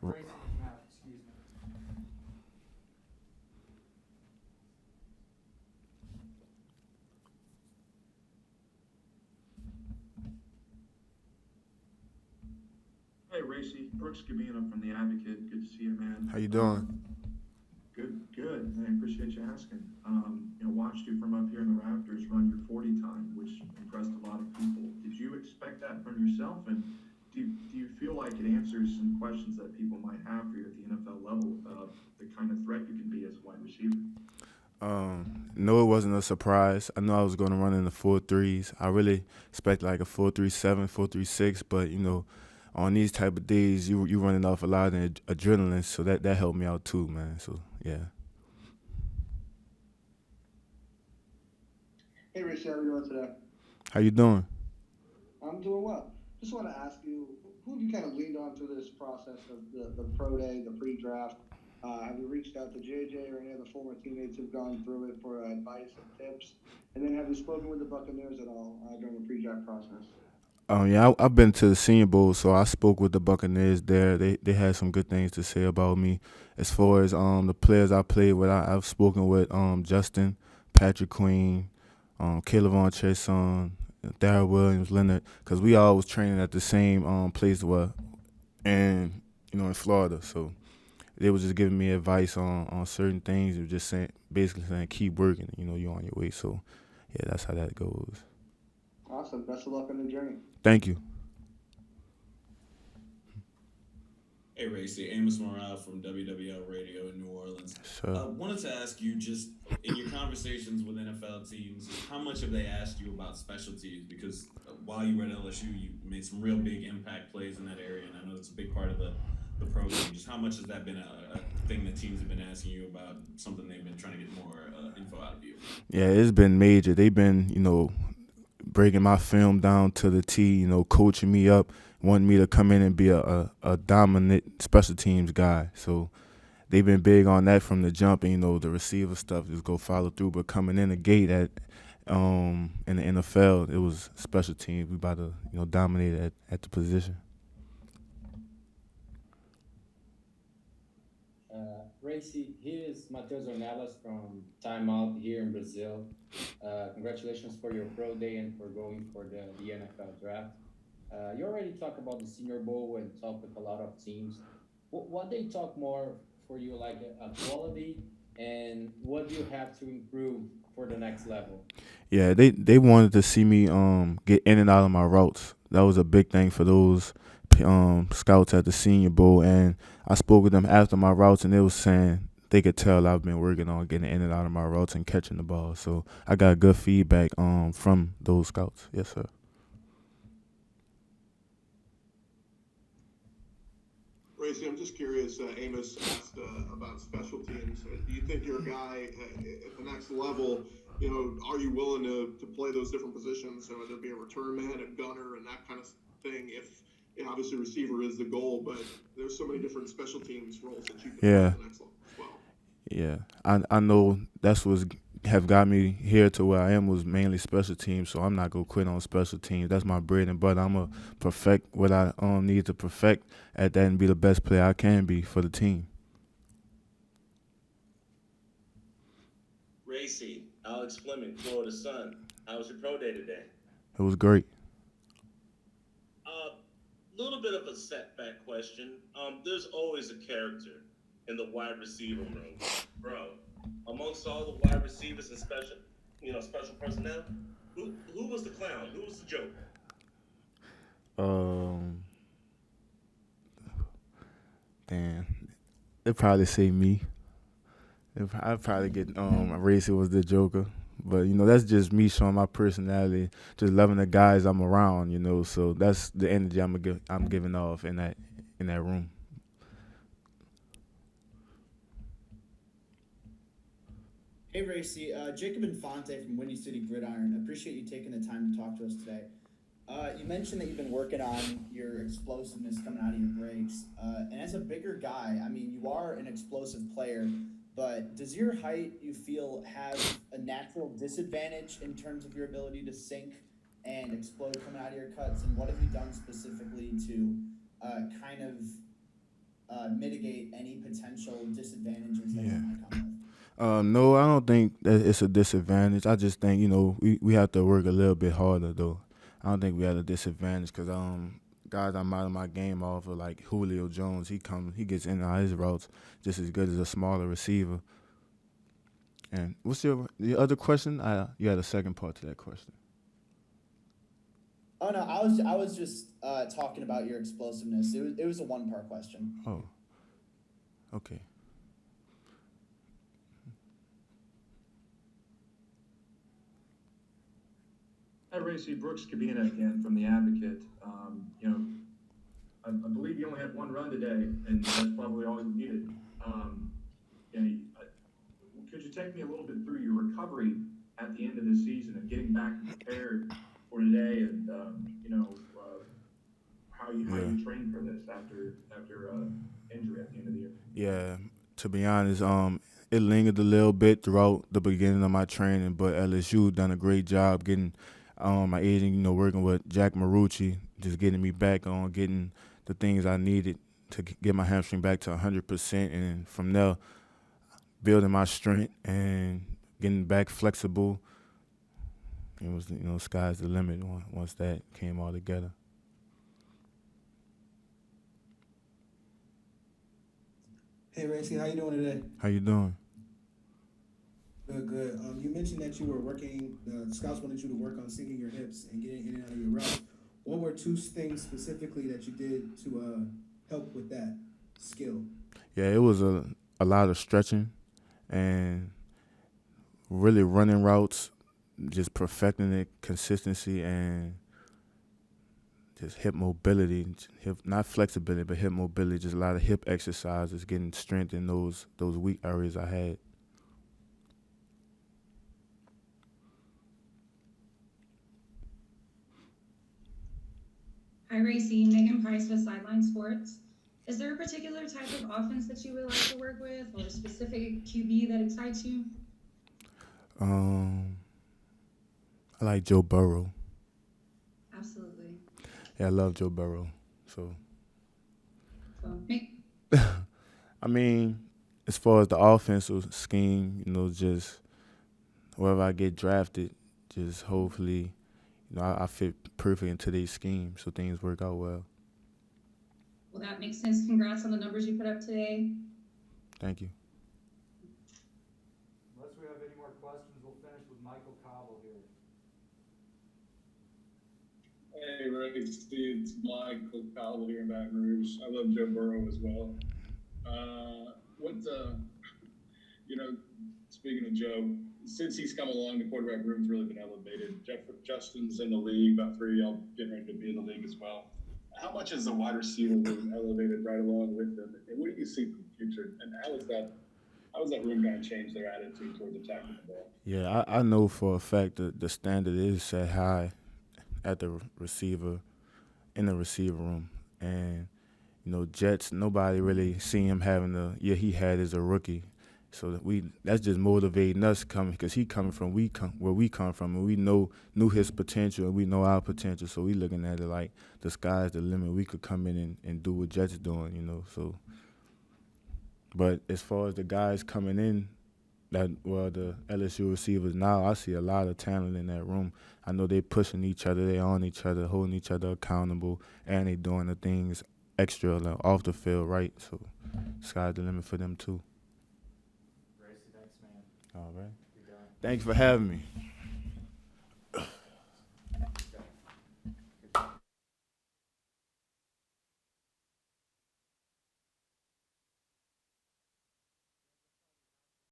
Racey McMath, excuse me. Hey, Racey, Brooks Gabina from The Advocate. Good to see you, man. How you doing? Good, good. I appreciate you asking. Watched you from up here in the Raptors run your 40 time, which impressed a lot of people. Did you expect that from yourself? And do you feel like it answers some questions that people might have for you at the NFL level about the kind of threat you can be as a wide receiver? No, it wasn't a surprise. I know I was going to run in the 4.3s. I really expect like a 4.37, 4.36, but on these type of days, you running off a lot of adrenaline, so that helped me out too, man. So yeah. Hey, Racey, how are you doing today? How you doing? I'm doing well. Just want to ask you, who have you kind of leaned on through this process of the pro day, the pre-draft? Have you reached out to JJ or any of the former teammates who've gone through it for advice and tips? And then have you spoken with the Buccaneers at all during the pre-draft process? Yeah, I've been to the Senior Bowl, so I spoke with the Buccaneers there. They had some good things to say about me. As far as the players I played with, I've spoken with Justin, Patrick Queen, Caleb Von Chesson, Darrell Williams, Leonard, because we all was training at the same place, and in Florida. So they was just giving me advice on certain things. They were just basically saying keep working. You on your way. So yeah, that's how that goes. Awesome. Best of luck on the journey. Thank you. Hey, Racey, Amos Morale from WWL Radio in New Orleans. So Wanted to ask you just in your conversations with NFL teams, how much have they asked you about special teams? Because while you were at LSU, you made some real big impact plays in that area, and I know it's a big part of the program. Just how much has that been a thing that teams have been asking you about, something they've been trying to get more info out of you? yeah, it's been major. They've been breaking my film down to the T. Coaching me up, wanting me to come in and be a dominant special teams guy. So they've been big on that from the jump, and the receiver stuff just go follow through. But coming in the gate at in the NFL, it was special teams. We about to dominate at the position. Racey, here is Matheus Ornelas from Time Out here in Brazil. Congratulations for your pro day and for going for the NFL draft. You already talked about the Senior Bowl and talked with a lot of teams. What they talk more for you, like a quality, and what do you have to improve for the next level? Yeah, they wanted to see me get in and out of my routes. That was a big thing for those scouts at the Senior Bowl, and I spoke with them after my routes, and they was saying they could tell I've been working on getting in and out of my routes and catching the ball. So I got good feedback from those scouts. Yes, sir. Racey, I'm just curious. Amos asked about special teams. Do you think you're a guy at the next level? Are you willing to play those different positions, whether it be a return man, a gunner, and that kind of thing? If obviously receiver is the goal, but there's so many different special teams roles that you can play Yeah, at the next level as well. yeah. I know that's what's have got me here to where I am was mainly special teams. So I'm not gonna quit on special teams. That's my bread and butter. I'm gonna perfect what I need to perfect at that and be the best player I can be for the team. Racey, Alex Fleming, Florida Sun. How was your pro day today? It was great. Little bit of a setback question. There's always a character in the wide receiver room, bro. Amongst all the wide receivers and special personnel, who was the clown? Who was the joke? Um, Damn, they probably say me. I'd probably get Racey was the Joker, but that's just me showing my personality, just loving the guys I'm around. So that's the energy I'm giving off in that room. Hey, Racy, Jacob Infante from Windy City Gridiron. Appreciate you taking the time to talk to us today. You mentioned that you've been working on your explosiveness coming out of your breaks. And as a bigger guy, I mean, you are an explosive player, but does your height, you feel, have a natural disadvantage in terms of your ability to sink and explode coming out of your cuts? And what have you done specifically to kind of mitigate any potential disadvantages that Yeah. you might come with? No, I don't think that it's a disadvantage. I just think, we have to work a little bit harder, though. I don't think we had a disadvantage because guys I'm out of my game off of, like Julio Jones. He gets in and out of his routes just as good as a smaller receiver. And what's the other question? You had a second part to that question. Oh no, I was just talking about your explosiveness. It was a one-part question. Oh, okay. Hi, Racey. Brooks Cabina again from The Advocate. I believe you only had one run today, and that's probably all you needed. Could you take me a little bit through your recovery at the end of the season and getting back prepared for today, and how you trained for this after injury at the end of the year? Yeah, to be honest, it lingered a little bit throughout the beginning of my training, but LSU done a great job getting my agent, working with Jack Marucci, just getting me back on, getting the things I needed to get my hamstring back to 100%, and from there, building my strength and getting back flexible. It was, sky's the limit once that came all together. Hey Racey, how you doing today? How you doing? Good, good. You mentioned that you were working. The scouts wanted you to work on sinking your hips and getting in and out of your routes. What were two things specifically that you did to help with that skill? Yeah, it was a lot of stretching and really running routes, just perfecting it, consistency, and just hip mobility, not flexibility, but hip mobility, just a lot of hip exercises, getting strength in those weak areas I had. Hi, Racey. Megan Price with Sideline Sports. Is there a particular type of offense that you would like to work with, or a specific QB that excites you? I like Joe Burrow. Absolutely. Yeah, I love Joe Burrow. So me. I mean, as far as the offensive scheme, just wherever I get drafted, just hopefully, I fit perfect into these schemes, so things work out well. Well, that makes sense. Congrats on the numbers you put up today. Thank you. Unless we have any more questions, we'll finish with Michael Cobble here. Hey, Racey, it's Michael Cobble here in Baton Rouge. I love Joe Burrow as well. Speaking of Joe, since he's come along, the quarterback room's really been elevated. Justin's in the league, about three of y'all getting ready to be in the league as well. How much is the wide receiver room elevated right along with them? And what do you see for the future? And how is that room going to change their attitude towards attacking the ball? Yeah, I know for a fact that the standard is set high at the receiver, in the receiver room. And, Jets, nobody really seen him having the year he had as a rookie. So that's just motivating us coming, because he coming from where we come from, and we knew his potential, and we know our potential. So we looking at it like the sky's the limit. We could come in and do what Jets doing, So, but as far as the guys coming in, the LSU receivers now, I see a lot of talent in that room. I know they pushing each other, they on each other, holding each other accountable, and they doing the things extra off the field, right? So, sky's the limit for them too. Racey, thanks, man. All right. You're done. Thanks for having me.